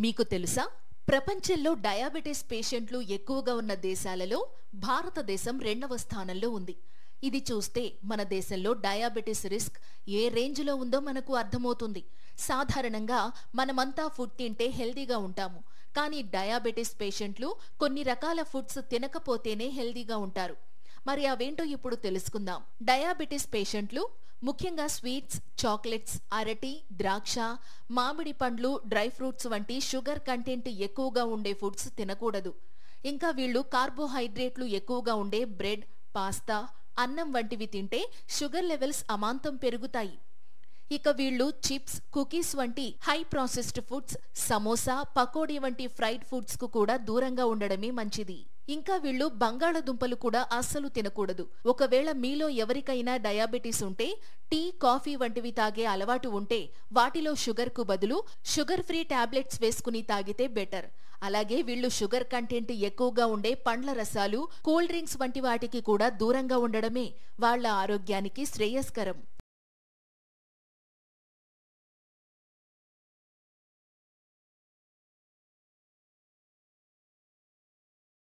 మీకు తెలుసా? ప్రపంచంలో డయాబెటిస్ పేషెంట్లు ఎక్కువగా ఉన్న దేశాలలో భారతదేశం 2వ స్థానంలో ఉంది. ఇది చూస్తే మన దేశంలో డయాబెటిస్ రిస్క్ ఏ రేంజ్లో ఉందో మనకు అర్థమవుతుంది. సాధారణంగా మనమంతా ఫుడ్ తింటే హెల్దీగా ఉంటాము. కానీ డయాబెటిస్ పేషెంట్లు కొన్ని రకాల ఫుడ్స్ తినకపోతేనే హెల్దీగా ఉంటారు. మరి అవేంటో ఇప్పుడు తెలుసుకుందాం. డయాబెటిస్ పేషెంట్లు ముఖ్యంగా స్వీట్స్, చాక్లెట్స్, అరటి, ద్రాక్ష, మామిడి పండ్లు, డ్రై ఫ్రూట్స్ వంటి షుగర్ కంటెంట్ ఎక్కువగా ఉండే ఫుడ్స్ తినకూడదు. ఇంకా వీళ్ళు కార్బోహైడ్రేట్లు ఎక్కువగా ఉండే బ్రెడ్, పాస్తా, అన్నం వంటివి తింటే షుగర్ లెవెల్స్ అమాంతం పెరుగుతాయి. ఇక వీళ్ళు చిప్స్, కుకీస్ వంటి high processed foods, samosa, pakodi వంటి ఫ్రైడ్ ఫుడ్స్ కు కూడా దూరంగా ఉండడమే మంచిది. ఇంకా వీళ్ళు బంగాళదుంపలు కూడా అస్సలు తినకూడదు. ఒకవేళ మీలో ఎవరికైనా డయాబెటీస్ ఉంటే టీ, కాఫీ వంటివి తాగే అలవాటు ఉంటే వాటిలో షుగర్ కు బదులు షుగర్ ఫ్రీ టాబ్లెట్స్ వేసుకుని తాగితే బెటర్. అలాగే వీళ్ళు షుగర్ కంటెంట్ ఎక్కువగా ఉండే పండ్ల రసాలు, కూల్ డ్రింక్స్ వంటి వాటికి కూడా దూరంగా ఉండడమే వాళ్ళ ఆరోగ్యానికి శ్రేయస్కరం.